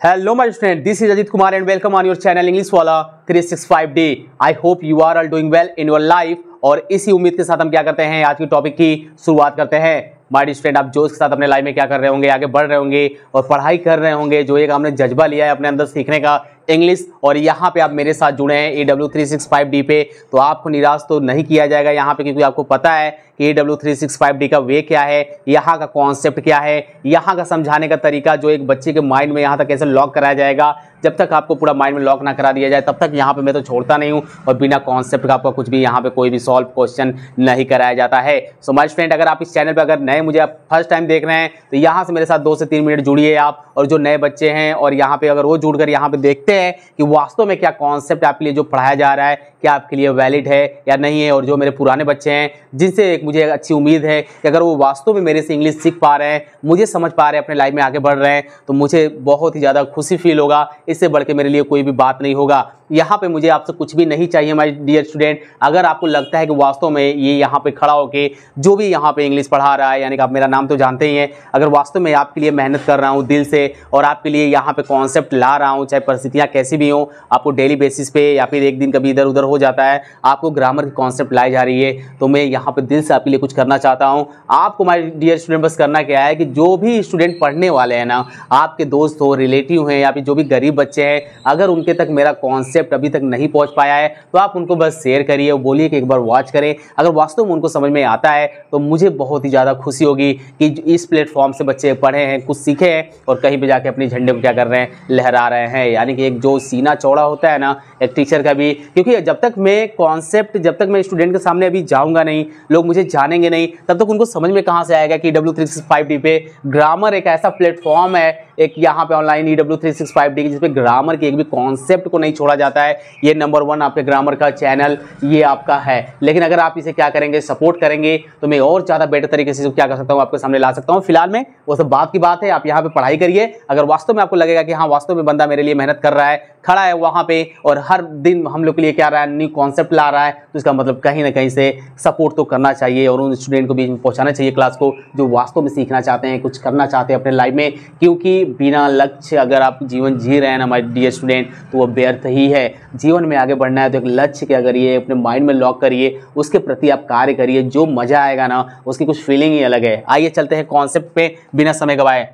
Hello my friend, this is Ajit Kumar and welcome on your channel English वाला 365D। I hope you are all doing well in your life। और इसी उम्मीद के साथ हम क्या करते हैं, आज की टॉपिक की शुरुआत करते हैं। माय डियर स्टूडेंट, आप जोश के साथ अपने लाइफ में क्या कर रहे होंगे, आगे बढ़ रहे होंगे और पढ़ाई कर रहे होंगे। जो एक आपने जज्बा लिया है अपने अंदर सीखने का इंग्लिश, और यहाँ पे आप मेरे साथ जुड़े हैं AW365D पे, तो आपको निराश तो नहीं किया जाएगा यहाँ पे, क्योंकि आपको पता है कि AW365D का वे क्या है, यहाँ का कॉन्सेप्ट क्या है, यहाँ का समझाने का तरीका, जो एक बच्चे के माइंड में यहाँ तक कैसे लॉक कराया जाएगा। जब तक आपको पूरा माइंड में लॉक ना करा दिया जाए तब तक यहाँ पे मैं तो छोड़ता नहीं हूँ, और बिना कॉन्सेप्ट का आपका कुछ भी यहाँ पे कोई भी सॉल्व क्वेश्चन नहीं कराया जाता है। सो माय फ्रेंड, अगर आप इस चैनल पर अगर नए मुझे आप फर्स्ट टाइम देख रहे हैं तो यहाँ से मेरे साथ 2 से 3 मिनट जुड़िए आप। और जो नए बच्चे हैं और यहाँ पे अगर वो जुड़कर यहाँ पे देखते हैं कि वास्तव में क्या कॉन्सेप्ट आपके लिए जो पढ़ाया जा रहा है क्या आपके लिए वैलिड है या नहीं है, और जो मेरे पुराने बच्चे हैं जिनसे एक मुझे अच्छी उम्मीद है कि अगर वो वास्तव में मेरे से इंग्लिश सीख पा रहे हैं, मुझे समझ पा रहे हैं, अपने लाइफ में आगे बढ़ रहे हैं, तो मुझे बहुत ही ज़्यादा खुशी फील होगा। इससे बढ़ के मेरे लिए कोई भी बात नहीं होगा। यहाँ पे मुझे आपसे कुछ भी नहीं चाहिए माय डियर स्टूडेंट। अगर आपको लगता है कि वास्तव में ये यहाँ पे खड़ा होके जो भी यहाँ पे इंग्लिश पढ़ा रहा है, यानी कि आप मेरा नाम तो जानते ही हैं, अगर वास्तव में आपके लिए मेहनत कर रहा हूँ दिल से और आपके लिए यहाँ पे कॉन्सेप्ट ला रहा हूँ, चाहे परिस्थितियाँ कैसी भी हों, आपको डेली बेसिस पे या फिर एक दिन कभी इधर उधर हो जाता है, आपको ग्रामर की कॉन्सेप्ट लाई जा रही है, तो मैं यहाँ पे दिल से आपके लिए कुछ करना चाहता हूँ। आपको माय डियर स्टूडेंट बस करना क्या है कि जो भी स्टूडेंट पढ़ने वाले हैं ना, आपके दोस्त हो, रिलेटिव हैं या फिर जो भी गरीब बच्चे हैं, अगर उनके तक मेरा कॉन्सेप्ट अभी तक नहीं पहुंच पाया है तो आप उनको बस शेयर करिए, बोलिए कि एक बार वॉच करें। अगर वास्तव में उनको समझ में आता है तो मुझे बहुत ही ज़्यादा खुशी होगी कि इस प्लेटफॉर्म से बच्चे पढ़े हैं, कुछ सीखे हैं और कहीं पे जाके अपने झंडे को क्या कर रहे हैं, लहरा रहे हैं। यानी कि एक जो सीना चौड़ा होता है ना एक टीचर का भी, क्योंकि जब तक मैं कॉन्सेप्ट, जब तक मैं स्टूडेंट के सामने अभी जाऊँगा नहीं, लोग मुझे जानेंगे नहीं, तब तक उनको समझ में कहाँ से आएगा कि AW365D पे ग्रामर एक ऐसा प्लेटफॉर्म है, एक यहाँ पे ऑनलाइन AW365D जिस पे ग्रामर के एक भी कॉन्सेप्ट को नहीं छोड़ा जाता है। ये नंबर 1 आपके ग्रामर का चैनल ये आपका है। लेकिन अगर आप इसे क्या करेंगे, सपोर्ट करेंगे, तो मैं और ज़्यादा बेटर तरीके से क्या कर सकता हूँ, आपके सामने ला सकता हूँ। फिलहाल में वो सब बात की बात है, आप यहाँ पे पढ़ाई करिए। अगर वास्तव में आपको लगेगा कि हाँ वास्तव में बंदा मेरे लिए मेहनत कर रहा है, खड़ा है वहाँ पे और हर दिन हम लोग के लिए क्या रहा है, न्यू कॉन्सेप्ट ला रहा है, तो इसका मतलब कहीं ना कहीं से सपोर्ट तो करना चाहिए और उन स्टूडेंट को भी पहुँचाना चाहिए क्लास को, जो वास्तव में सीखना चाहते हैं, कुछ करना चाहते हैं अपने लाइफ में। क्योंकि बिना लक्ष्य अगर आप जीवन जी रहे हैं ना माय डियर स्टूडेंट, तो वो व्यर्थ ही है। जीवन में आगे बढ़ना है तो एक लक्ष्य क्या करिए, अपने माइंड में लॉक करिए, उसके प्रति आप कार्य करिए, जो मजा आएगा ना उसकी कुछ फीलिंग ही अलग है। आइए चलते हैं कॉन्सेप्ट पे बिना समय गवाए।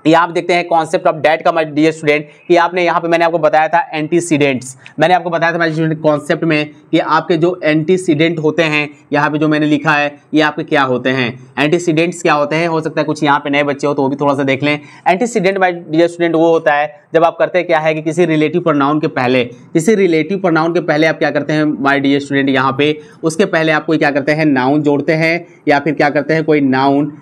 यहाँ आप देखते हैं कॉन्सेप्ट ऑफ डेट का माय डियर स्टूडेंट, कि आपने यहाँ पे मैंने आपको बताया था एंटीसीडेंट्स, मैंने आपको बताया था माय स्टूडेंट कॉन्सेप्ट में कि आपके जो एंटीसीडेंट होते हैं, यहाँ पे जो मैंने लिखा है ये आपके क्या होते हैं, एंटीसीडेंट्स क्या होते हैं। हो सकता है कुछ यहाँ पे नए बच्चे हो तो वो भी थोड़ा सा देख लें। एंटीसीडेंट माय डियर स्टूडेंट वो होता है जब आप करते हैं क्या है कि किसी रिलेटिव प्रोनाउन के पहले, किसी रिलेटिव प्रोनाउन के पहले आप क्या करते हैं माय डियर स्टूडेंट, यहाँ पे उसके पहले आप कोई क्या करते हैं, नाउन जोड़ते हैं, या फिर क्या करते हैं कोई नाउन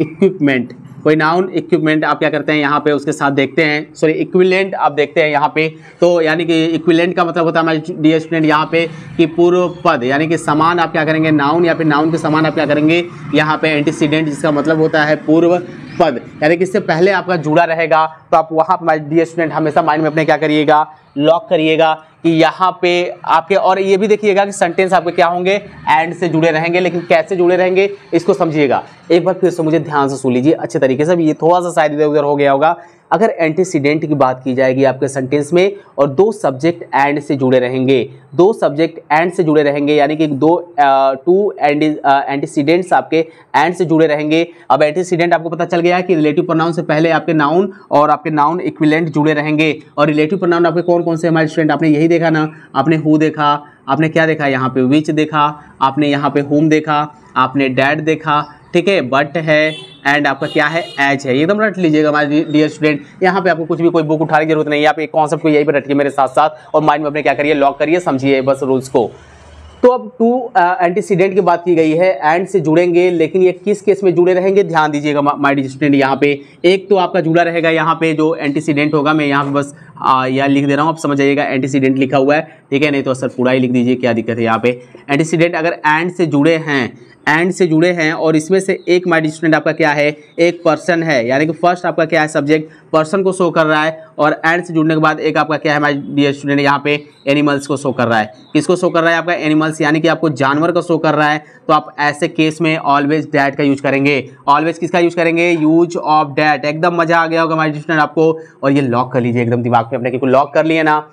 इक्विपमेंट, कोई नाउन इक्विपमेंट आप क्या करते हैं यहाँ पे उसके साथ देखते हैं, सॉरी इक्विवेलेंट आप देखते हैं यहाँ पे। तो यानी कि इक्विवेलेंट का मतलब होता है हमारे डियर स्टूडेंट यहाँ पे कि पूर्व पद, यानी कि समान आप क्या करेंगे, नाउन या फिर नाउन के समान आप क्या करेंगे यहाँ पे एंटीसीडेंट, जिसका मतलब होता है पूर्व पद, यानी कि इससे पहले आपका जुड़ा रहेगा। तो आप वहाँ पर डियर स्टूडेंट हमेशा माइंड में अपने क्या करिएगा, लॉक करिएगा कि यहाँ पे आपके, और ये भी देखिएगा कि सेंटेंस आपके क्या होंगे, एंड से जुड़े रहेंगे। लेकिन कैसे जुड़े रहेंगे इसको समझिएगा। एक बार फिर से मुझे ध्यान से सुन लीजिए अच्छे तरीके से, ये थोड़ा सा शायद इधर उधर हो गया होगा। अगर एंटीसीडेंट की बात की जाएगी आपके सेंटेंस में और 2 सब्जेक्ट एंड से जुड़े रहेंगे, 2 सब्जेक्ट एंड से जुड़े रहेंगे, यानी कि 2 एंटीसीडेंट्स आपके एंड से जुड़े रहेंगे। अब एंटीसीडेंट आपको पता चल गया है कि रिलेटिव प्रोनाउन से पहले आपके नाउन और आपके नाउन इक्विवेलेंट जुड़े रहेंगे। और रिलेटिव प्रोनाउन आपके कौन कौन से हमारे स्टूडेंट, आपने यही देखा ना, आपने हु देखा, आपने क्या देखा यहाँ पे, विच देखा, आपने यहाँ पे होम देखा, आपने डैड देखा, ठीक है, बट है, एंड आपका क्या है, एज है। एकदम रट लीजिएगा हमारे डियर स्टूडेंट। यहाँ पे आपको कुछ भी कोई बुक उठाने की जरूरत नहीं है, आप एक कॉन्सेप्ट को यहीं पे रटिए मेरे साथ साथ और माइंड में अपने क्या करिए, लॉक करिए, समझिए बस रूल्स को। तो अब 2 एंटीसीडेंट की बात की गई है, एंड से जुड़ेंगे, लेकिन ये किस केस में जुड़े रहेंगे ध्यान दीजिएगा माय डियर स्टूडेंट। यहाँ पे एक तो आपका जुड़ा रहेगा, यहाँ पे जो एंटीसीडेंट होगा, मैं यहाँ पे बस या लिख दे रहा हूँ, आप समझ जाइएगा एंटीसीडेंट लिखा हुआ है, ठीक है, नहीं तो सर पूरा ही लिख दीजिए, क्या दिक्कत है यहाँ पे। एंटीसीडेंट अगर एंड से जुड़े हैं, एंड से जुड़े हैं और इसमें से एक माय डियर स्टूडेंट आपका क्या है, एक पर्सन है, यानी कि फर्स्ट आपका क्या है, सब्जेक्ट पर्सन को शो कर रहा है, और एंड से जुड़ने के बाद एक आपका क्या है माय डियर स्टूडेंट, यहाँ पे एनिमल्स को शो कर रहा है। किसको शो कर रहा है, आपका एनिमल्स, यानी कि आपको जानवर को शो कर रहा है। तो आप ऐसे केस में ऑलवेज डैट का यूज करेंगे। ऑलवेज किसका यूज करेंगे, यूज ऑफ डैट। एकदम मजा आ गया होगा माय डियर स्टूडेंट आपको, और ये लॉक कर लीजिए एकदम दिमाग में अपने, क्योंकि लॉक कर लिए ना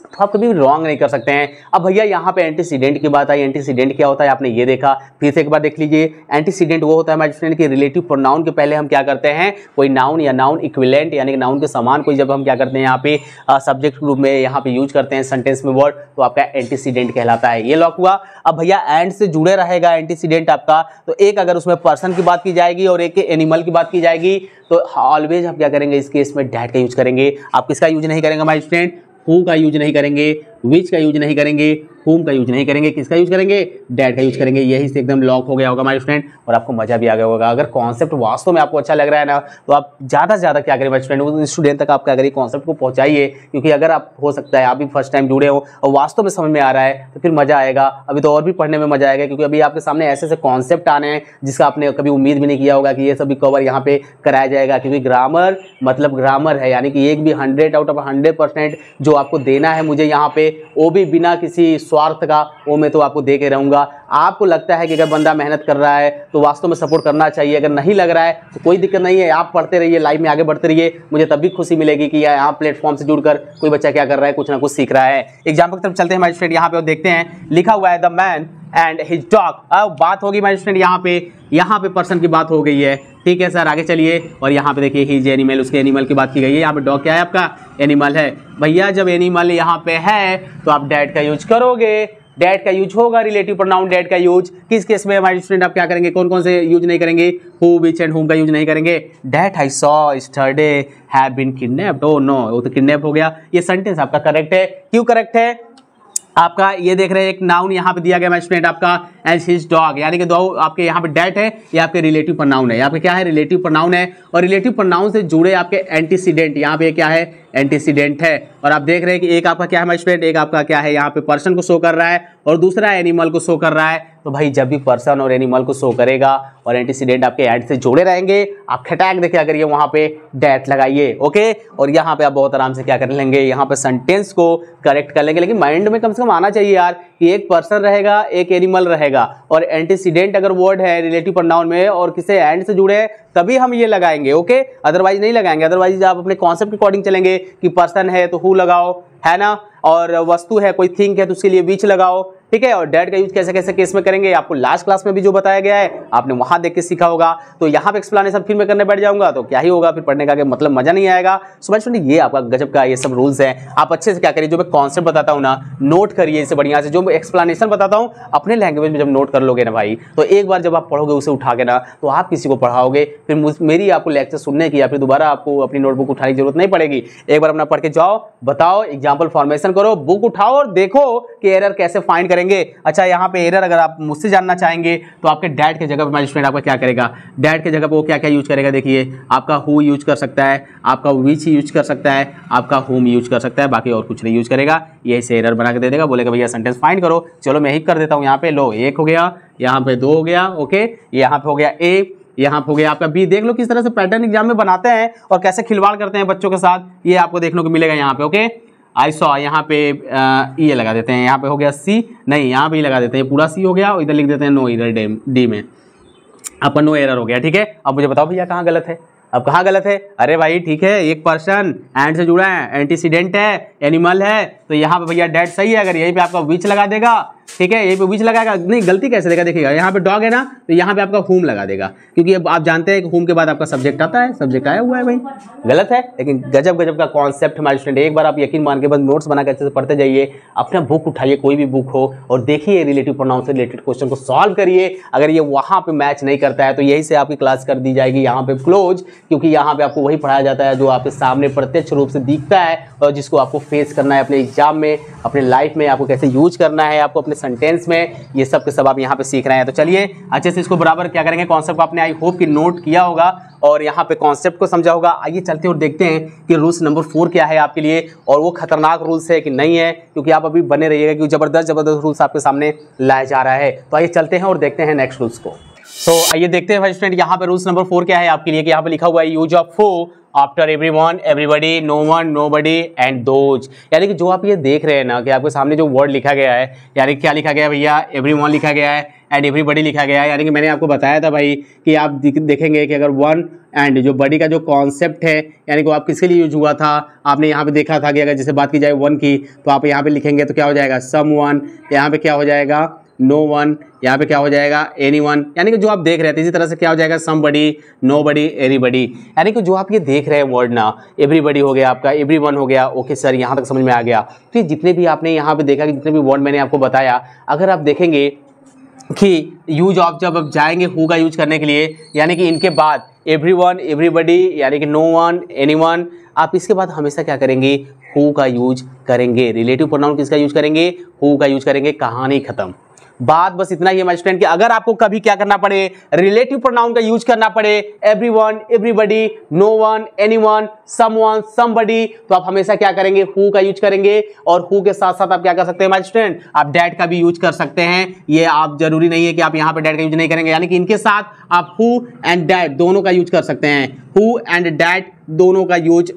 तो आप कभी भी रॉन्ग नहीं कर सकते हैं। अब भैया यहाँ पे एंटीसीडेंट की बात आई, एंटीसीडेंट क्या होता है आपने ये देखा, फिर से एक बार देख लीजिए। एंटीसीडेंट वो होता है हमारे स्टूडेंट की रिलेटिव प्रोनाउन के पहले हम क्या करते हैं, कोई नाउन या नाउन इक्विवेलेंट यानी कि नाउन के समान कोई जब हम क्या करते हैं यहाँ पे सब्जेक्ट ग्रुप में यहाँ पे यूज करते हैं सेंटेंस में वर्ड, तो आपका एंटीसीडेंट कहलाता है। ये लॉक हुआ। अब भैया एंड से जुड़े रहेगा एंटीसीडेंट आपका, तो एक अगर उसमें पर्सन की बात की जाएगी और एक एनिमल की बात की जाएगी, तो ऑलवेज आप क्या करेंगे इस केस में डैट का यूज करेंगे। आप किसका यूज नहीं करेंगे हमारे स्टूडेंट, हु का यूज नहीं करेंगे, विच का यूज नहीं करेंगे, होम का यूज नहीं करेंगे, किसका यूज करेंगे, डैट का यूज करेंगे। यही से एकदम लॉक हो गया होगा हमारे स्टूडेंट, और आपको मजा भी आ गया होगा। अगर कॉन्सेप्ट वास्तव में आपको अच्छा लग रहा है ना, तो आप ज़्यादा से ज़्यादा क्या करें हमारे स्टूडेंट, उस स्टूडेंट तक आप क्या करिए, कॉन्सेप्ट को पहुंचाइए। क्योंकि अगर आप हो सकता है आप भी फर्स्ट टाइम जुड़े हो और वास्तव में समझ में आ रहा है, तो फिर मजा आएगा। अभी तो और भी पढ़ने में मजा आएगा, क्योंकि अभी आपके सामने ऐसे ऐसे कॉन्सेप्ट आने हैं जिसका आपने कभी उम्मीद भी नहीं किया होगा कि ये सभी कवर यहाँ पे कराया जाएगा। क्योंकि ग्रामर मतलब ग्रामर है, यानी कि एक भी 100 आउट ऑफ 100% जो आपको देना है मुझे यहाँ पे, वो भी बिना किसी स्वार्थ का, वो मैं तो आपको दे के रहूँगा। आपको लगता है कि अगर बंदा मेहनत कर रहा है तो वास्तव में सपोर्ट करना चाहिए, अगर नहीं लग रहा है तो कोई दिक्कत नहीं है, आप पढ़ते रहिए, लाइफ में आगे बढ़ते रहिए। मुझे तब भी खुशी मिलेगी कि यहाँ प्लेटफॉर्म से जुड़कर कोई बच्चा क्या कर रहा है, कुछ ना कुछ सीख रहा है। एग्जाम्पल की तरफ चलते हैं हमारे स्टूडेंट, यहाँ पे और देखते हैं लिखा हुआ है the man and his dog. अब बात होगी हमारे स्टूडेंट यहाँ पे पर्सन की बात हो गई है, ठीक है सर, आगे चलिए। और यहाँ पे देखिए हिज एनिमल, उसके एनिमल की बात की गई है। यहाँ पे डॉग क्या है, आपका एनिमल है। भैया जब एनिमल यहाँ पे है तो आप डैट का यूज करोगे, डैट का यूज होगा, रिलेटिव प्रोनाउन डैट का यूज। किस केस में हमारे स्टूडेंट आप क्या करेंगे, कौन कौन से यूज नहीं करेंगे, हु, विच एंड होम का यूज नहीं करेंगे। That I saw yesterday have been kidnapped, oh no, वो तो किडनैप हो गया। ये सेंटेंस आपका करेक्ट है। क्यों करेक्ट है, आपका ये देख रहे हैं एक नाउन यहाँ पे दिया गया स्टूडेंट आपका एंड हिज डॉग, यानी कि दो आपके यहाँ पे डैट है, ये आपके रिलेटिव प्रोनाउन है। यहाँ पे क्या है, रिलेटिव प्रोनाउन है, और रिलेटिव प्रोनाउन से जुड़े आपके एंटीसीडेंट, यहाँ पे क्या है, एंटीसीडेंट है। और आप देख रहे हैं कि एक आपका क्या है स्टूडेंट, एक आपका क्या है यहाँ पे पर्सन को शो कर रहा है और दूसरा एनिमल को शो कर रहा है। तो भाई जब भी पर्सन और एनिमल को शो करेगा और एंटीसीडेंट आपके एंड से जुड़े रहेंगे, आप खटाक दे क्या करिए, वहां पे डैट लगाइए, ओके। और यहाँ पे आप बहुत आराम से क्या कर लेंगे, यहाँ पे सेंटेंस को करेक्ट कर लेंगे। लेकिन माइंड में कम से कम आना चाहिए यार कि एक पर्सन रहेगा, एक एनिमल रहेगा, और एंटीसीडेंट अगर वर्ड है रिलेटिव प्रोनाउन में और किसी एंड से जुड़े तभी हम ये लगाएंगे, ओके, अदरवाइज नहीं लगाएंगे। अदरवाइज आप अपने कॉन्सेप्ट के अकॉर्डिंग चलेंगे कि पर्सन है तो हु लगाओ, है ना, और वस्तु है कोई थिंग है तो उसके लिए विच लगाओ, ठीक है। और डैट का यूज कैसे कैसे केस में करेंगे आपको लास्ट क्लास में भी जो बताया गया है आपने वहां देख के सीखा होगा। तो यहाँ पे एक्सप्लेनेशन फिर मैं करने बैठ जाऊंगा तो क्या ही होगा, फिर पढ़ने का मतलब मजा नहीं आएगा। सो बच्चों ये आपका गजब का ये सब रूल्स हैं, आप अच्छे से क्या करिए, जो मैं कॉन्सेप्ट बताता हूँ ना नोट करिए इसे बढ़िया से। जो मैं एक्सप्लेनेशन बताता हूँ अपने लैंग्वेज में जब नोट कर लोगे ना भाई, तो एक बार जब आप पढ़ोगे उसे उठा के ना, तो आप किसी को पढ़ाओगे, फिर मेरी आपको लेक्चर सुनने की या फिर दोबारा आपको अपनी नोटबुक उठाने की जरूरत नहीं पड़ेगी। एक बार अपना पढ़ के जाओ, बताओ, एग्जाम्पल फॉर्मेशन करो, बुक उठाओ और देखो कि एरर कैसे फाइंड करेंगे। अच्छा यहाँ पे एरर अगर आप मुझसे जानना चाहेंगे तो आपके डैट के जगह पे स्टूडेंट आपका क्या करेगा, डैट के जगह पे वो क्या क्या यूज करेगा, देखिए आपका हु यूज कर सकता है, आपका विच यूज कर सकता है, आपका होम यूज कर सकता है, बाकी और कुछ नहीं यूज करेगा। यही से एरर बना के दे देगा, बोलेगा भैया सेंटेंस फाइंड करो। चलो मैं ही कर देता हूँ, यहाँ पे लो 1 हो गया, यहाँ पे 2 हो गया, ओके, यहाँ पे हो गया A, यहाँ पे हो गया आपका B। देख लो किस तरह से पैटर्न एग्जाम में बनाते हैं और कैसे खिलवाड़ करते हैं बच्चों के साथ, ये आपको देखने को मिलेगा यहाँ पे, ओके। आई सॉ यहाँ पे ये लगा देते हैं, यहाँ पे हो गया C, नहीं यहाँ पे ही लगा देते हैं, पूरा C हो गया, और इधर लिख देते हैं नो एरर, डी में आपका नो एरर हो गया, ठीक है। अब मुझे बताओ भैया कहाँ गलत है, अब कहाँ गलत है। अरे भाई ठीक है, एक पर्सन एंड से जुड़ा है, एंटीसीडेंट है, एनिमल है, तो यहाँ पे भैया डैट सही है। अगर यहीं पे आपका विच लगा देगा, ठीक है, यहीं पे विच लगाएगा, नहीं गलती कैसे देगा, देखिएगा यहाँ पे डॉग है ना, तो यहाँ पे आपका होम लगा देगा, क्योंकि अब आप जानते हैं कि होम के बाद आपका सब्जेक्ट आता है, सब्जेक्ट आया हुआ है भाई, गलत है। लेकिन गजब गजब का कॉन्सेप्ट हमारे स्टूडेंट, एक बार आप यकीन मान के बस नोट्स बना के अच्छे से पढ़ते जाइए, अपना बुक उठाइए, कोई भी बुक हो, और देखिए रिलेटिव प्रोनाउन से रिलेटेड क्वेश्चन को सॉल्व करिए। अगर ये वहाँ पे मैच नहीं करता है तो यही से आपकी क्लास कर दी जाएगी यहाँ पे क्लोज, क्योंकि यहाँ पे आपको वही पढ़ाया जाता है जो आपके सामने प्रत्यक्ष रूप से दिखता है और जिसको आपको फेस करना है अपने एग्जाम में, अपने लाइफ में आपको कैसे यूज करना है, आपको अपने अपने सेंटेंस में, ये सब के सब आप यहाँ पे सीख रहे हैं। तो चलिए अच्छे से इसको बराबर क्या करेंगे, कॉन्सेप्ट को आपने आई होप कि नोट किया होगा और यहाँ पे कॉन्सेप्ट को समझा होगा। आइए चलते हैं और देखते हैं कि रूल्स नंबर 4 क्या है आपके लिए, और वो खतरनाक रूल्स है कि नहीं है, क्योंकि आप अभी बने रहिएगा क्योंकि जबरदस्त रूल्स आपके सामने लाया जा रहा है। तो आइए चलते हैं और देखते हैं नेक्स्ट रूल्स को। तो आइए देखते हैं भाई स्टूडेंट, यहाँ पे रूल्स नंबर 4 क्या है आपके लिए, कि यहाँ पे लिखा हुआ है use of who after everyone, everybody, no one, nobody and those. यानी कि जो आप ये देख रहे हैं ना कि आपके सामने जो वर्ड लिखा गया है, यानी क्या लिखा गया है भैया, एवरीवन लिखा गया है एंड एवरीबॉडी लिखा गया है। यानी कि मैंने आपको बताया था भाई कि आप देखेंगे कि अगर वन एंड जो बडी का जो कॉन्सेप्ट है, यानी कि आप किसके लिए यूज हुआ था, आपने यहाँ पे देखा था कि अगर जैसे बात की जाए वन की, तो आप यहाँ पे लिखेंगे तो क्या हो जाएगा, सम वन, यहाँ पे क्या हो जाएगा, नो वन, यहाँ पे क्या हो जाएगा, एनी वन। यानी कि जो आप देख रहे थे इसी तरह से क्या हो जाएगा, समबडी, नोबडी, एवरीबडी। यानी कि जो आप ये देख रहे हैं वर्ड ना, एवरीबडी हो गया आपका, एवरीवन हो गया। ओके सर, यहाँ तक समझ में आ गया। तो ये जितने भी आपने यहाँ पे देखा कि जितने भी वर्ड मैंने आपको बताया, अगर आप देखेंगे कि यूज ऑफ जब आप जाएंगे हु का यूज करने के लिए, यानी कि इनके बाद एवरीवन, एवरीबडी, यानी कि नो वन, एनीवन, आप इसके बाद हमेशा क्या करेंगे, हु का यूज करेंगे। रिलेटिव प्रोनाउन किसका यूज करेंगे, हु का यूज करेंगे। कहानी खत्म। बात बस इतना ही है माय स्टूडेंट कि अगर आपको कभी क्या करना पड़े, रिलेटिव प्रोनाउन का यूज करना पड़े, everyone, everybody, no one, anyone, someone, somebody, तो आप हमेशा क्या करेंगे, हु का यूज करेंगे। और हु के साथ साथ आप क्या कर सकते हैं माय स्टूडेंट, आप डैट का भी यूज कर सकते हैं। ये आप जरूरी नहीं है कि आप यहाँ पे डैट का यूज नहीं करेंगे, यानी कि इनके साथ आप हु एंड डैट दोनों का यूज कर सकते हैं। हु एंड डैट दोनों का यूज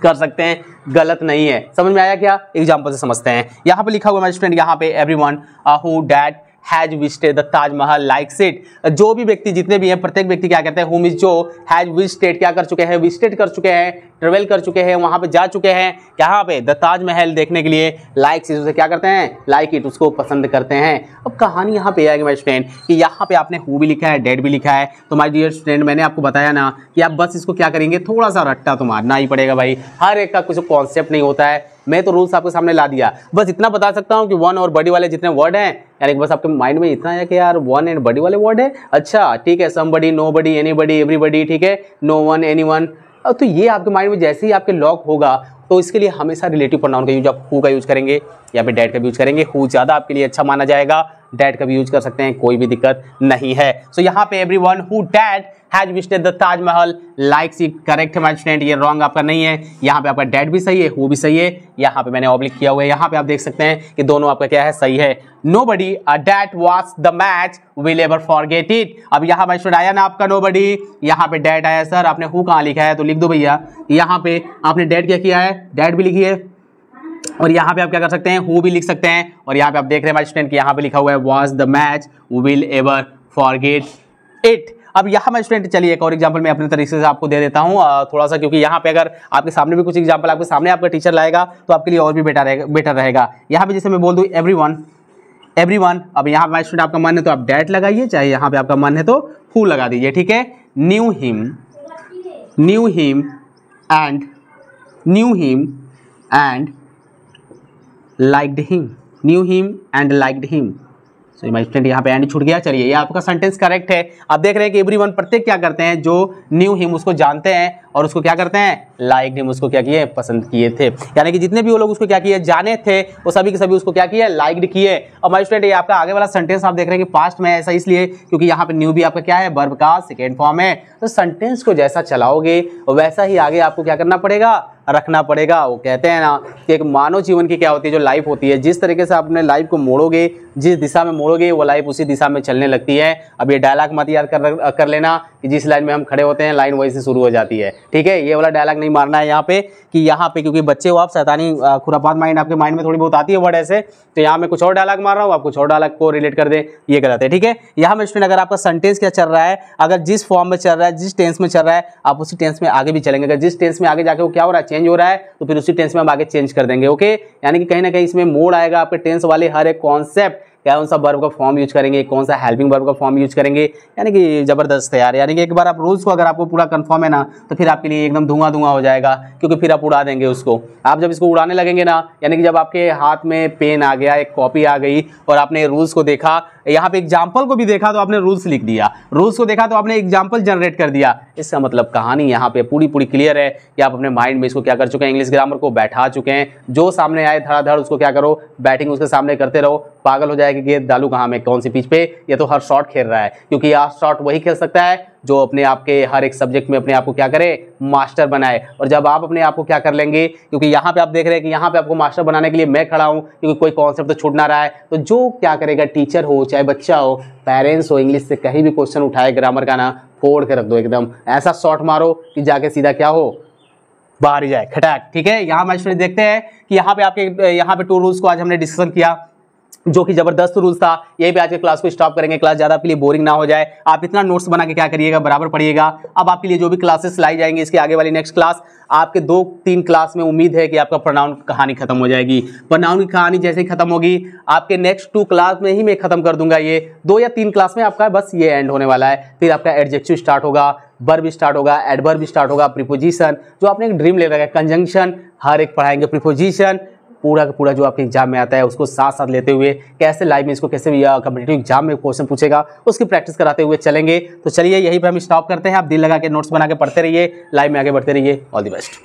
कर सकते हैं, गलत नहीं है। समझ में आया क्या, एग्जांपल से समझते हैं। यहाँ पे लिखा हुआ है स्टूडेंट, यहाँ पे everyone who that has visited the Taj Mahal likes it. जो भी व्यक्ति, जितने भी हैं, प्रत्येक व्यक्ति क्या कहते हैं, हुम इज जो हैज विजिटेड, क्या कर चुके हैं, विजिटेड कर चुके हैं, ट्रेवल कर चुके हैं, वहां पे जा चुके हैं, यहाँ पे द ताजमहल देखने के लिए, लाइक्स इट, उसे क्या करते हैं, लाइक इट, उसको पसंद करते हैं। अब कहानी यहाँ पे आएगी माय स्टूडेंट कि यहाँ पे आपने हु भी लिखा है, डेट भी लिखा है। तो माय डियर स्टूडेंट, मैंने आपको बताया ना कि आप बस इसको क्या करेंगे, थोड़ा सा रट्टा तो मारना ही पड़ेगा भाई। हर एक का कुछ कॉन्सेप्ट नहीं होता है, मैं तो रूल्स आपके सामने ला दिया। बस इतना बता सकता हूँ कि वन और बड़ी वाले जितने वर्ड हैं, यानी कि बस आपके माइंड में इतना है कि यार वन एंड बड़ी वाले वर्ड है, अच्छा ठीक है, समबडी, नोबडी, एनीबडी, एवरीबडी, ठीक है, नो वन, एनीवन। तो ये आपके माइंड में जैसे ही आपके लॉक होगा, तो इसके लिए हमेशा रिलेटिव प्रोनाउन का यूज आप हु का यूज करेंगे, या फिर डैट का भी यूज करेंगे। हु ज़्यादा आपके लिए अच्छा माना जाएगा, डैट का भी यूज कर सकते हैं, कोई भी दिक्कत नहीं है। सो यहाँ पे everyone who that has visited the Taj Mahal likes it, correct है माय स्टूडेंट, ये रॉन्ग आपका नहीं है। यहाँ पे आपका डैट भी सही है, हु भी सही है। यहाँ पे मैंने ऑब्लिक किया हुआ है, यहाँ पे आप देख सकते हैं कि दोनों आपका क्या है, सही है। Nobody that watch the match will ever forget it. अब यहाँ माय स्टूडेंट आया ना आपका नोबडी, यहाँ पे डैट आया। सर आपने हु कहाँ लिखा है, तो लिख दो भैया, यहाँ पे आपने डैट क्या किया है, डैट भी लिखी है, और यहाँ पे आप क्या कर सकते हैं, हु भी लिख सकते हैं। और यहाँ पे आप देख रहे हैं माय स्टूडेंट कि यहाँ पे लिखा हुआ है watch the match will ever forget it. अब यहाँ मैं स्टूडेंट, चलिए एक और एग्जांपल मैं अपने तरीके से आपको दे देता हूँ थोड़ा सा, क्योंकि यहाँ पे अगर आपके सामने भी कुछ एग्जांपल आपके सामने आपका टीचर लाएगा तो आपके लिए और भी बेटर रहेगा। यहाँ पे जैसे मैं बोल दूँ एवरीवन, एवरीवन, अब यहाँ पे स्टूडेंट आपका मन है तो आप डैट लगाइए, चाहे यहाँ पे आपका मन है तो हु लगा दीजिए, ठीक है। Knew him and liked him, knew him and liked him. So my student यहाँ पे एंड छूट गया। चलिए ये आपका सेंटेंस करेक्ट है। आप देख रहे हैं कि एवरीवन प्रत्येक क्या करते हैं, जो न्यू हिम उसको जानते हैं और उसको क्या करते हैं, लाइक्ड हिम, उसको क्या किए, पसंद किए थे। यानी कि जितने भी वो लोग उसको क्या किए, जाने थे, वो सभी के सभी उसको क्या किए, लाइक्ड किए। और माय स्टूडेंट ये आपका आगे वाला सेंटेंस आप देख रहे हैं कि पास्ट में, ऐसा इसलिए क्योंकि यहाँ पे न्यू भी आपका क्या है, वर्ब का सेकेंड फॉर्म है। तो सेंटेंस को जैसा चलाओगे वैसा ही आगे आपको क्या करना पड़ेगा, रखना पड़ेगा। वो कहते हैं ना कि एक मानव जीवन की क्या होती है, जो लाइफ होती है, जिस तरीके से आप अपने लाइफ को मोड़ोगे, जिस दिशा में मोड़ोगे, वो लाइफ उसी दिशा में चलने लगती है। अब ये डायलॉग मत याद कर लेना कि जिस लाइन में हम खड़े होते हैं लाइन वहीं से शुरू हो जाती है, ठीक है। ये वाला डायलॉग नहीं मारना है यहाँ पे कि यहाँ पे क्योंकि बच्चे हो आप, शैतानी खुरापात माइंड आपके माइंड में थोड़ी बहुत आती है वर्ड ऐसे, तो यहाँ मैं कुछ और डायलॉग मार रहा हूँ, आप कुछ और डायलॉग को रिलेट कर दे, ये गलत है, ठीक है। यहाँ में स्टूडेंट अगर आपका सेंटेंस क्या चल रहा है, अगर जिस फॉर्म में चल रहा है, जिस टेंस में चल रहा है, आप उसी टेंस में आगे भी चलेंगे। अगर जिस टेंस में आगे जाके वो क्या हो रहा है, चेंज हो रहा है, तो फिर उसी टेंस में हम आगे चेंज कर देंगे, ओके। यानी कि कहीं ना कहीं इसमें मोड़ आएगा आपके टेंस वाले हर एक कॉन्सेप्ट, कौन सा वर्ब का फॉर्म यूज करेंगे, कौन सा हेल्पिंग वर्ब का फॉर्म यूज करेंगे, यानी कि जबरदस्त है यार। यानी कि एक बार आप रूल्स को अगर आपको पूरा कंफर्म है ना, तो फिर आपके लिए एकदम धुआं धुआं हो जाएगा, क्योंकि फिर आप उड़ा देंगे उसको। आप जब इसको उड़ाने लगेंगे ना, यानी कि जब आपके हाथ में पेन आ गया, एक कॉपी आ गई और आपने रूल्स को देखा, यहाँ पे एग्जाम्पल को भी देखा तो आपने रूल्स लिख दिया, रूल्स को देखा तो आपने एग्जाम्पल जनरेट कर दिया। इसका मतलब कहानी यहाँ पे पूरी पूरी क्लियर है कि आप अपने माइंड में इसको क्या कर चुके हैं, इंग्लिश ग्रामर को बैठा चुके हैं। जो सामने आए धड़ाधड़ उसको क्या करो, बैटिंग उसके सामने करते रहो। पागल हो जाएगा कि डालू कहाँ में, कौन सी पिच पे, ये तो हर शॉट खेल रहा है, क्योंकि यह शॉट वही खेल सकता है जो अपने आप के हर एक सब्जेक्ट में अपने आप को क्या करे, मास्टर बनाए। और जब आप अपने आप को क्या कर लेंगे, क्योंकि यहाँ पे आप देख रहे हैं कि यहाँ पे आपको मास्टर बनाने के लिए मैं खड़ा हूँ, क्योंकि कोई कॉन्सेप्ट तो छूट ना रहा है। तो जो क्या करेगा, टीचर हो चाहे बच्चा हो, पेरेंट्स हो, इंग्लिश से कहीं भी क्वेश्चन उठाए ग्रामर का ना, फोड़ के रख दो एकदम, ऐसा शॉट मारो कि जाके सीधा क्या हो, बाहर ही जाए खटाक। ठीक है, यहाँ मैं देखते हैं कि यहाँ पे आपके यहाँ पे 2 रूल्स को आज हमने डिस्कशन किया, जो कि जबरदस्त रूल्स था। यही पे आज के क्लास को स्टॉप करेंगे, क्लास ज्यादा आपके लिए बोरिंग ना हो जाए। आप इतना नोट्स बना के क्या करिएगा, बराबर पढ़िएगा। अब आपके लिए जो भी क्लासेस लाई जाएंगी, इसके आगे वाली नेक्स्ट क्लास आपके 2-3 क्लास में उम्मीद है कि आपका प्रोनाउन कहानी खत्म हो जाएगी। प्रोनाउन की कहानी जैसे ही खत्म होगी, आपके नेक्स्ट 2 क्लास में ही मैं खत्म कर दूंगा। ये 2 या 3 क्लास में आपका बस ये एंड होने वाला है। फिर आपका एडजेक्टिव स्टार्ट होगा, वर्ब स्टार्ट होगा, एडवर्ब स्टार्ट होगा, प्रीपोजिशन जो आपने एक ड्रीम ले रखा है, कंजंक्शन हर एक पढ़ाएंगे, प्रीपोजिशन पूरा का पूरा जो आपके एग्जाम में आता है उसको साथ साथ लेते हुए कैसे लाइव में इसको कैसे भी कॉम्पिटिटिव एग्जाम में क्वेश्चन पूछेगा उसकी प्रैक्टिस कराते हुए चलेंगे। तो चलिए यहीं पे हम स्टॉप करते हैं। आप दिल लगा के नोट्स बना के पढ़ते रहिए, लाइव में आगे बढ़ते रहिए। All the best.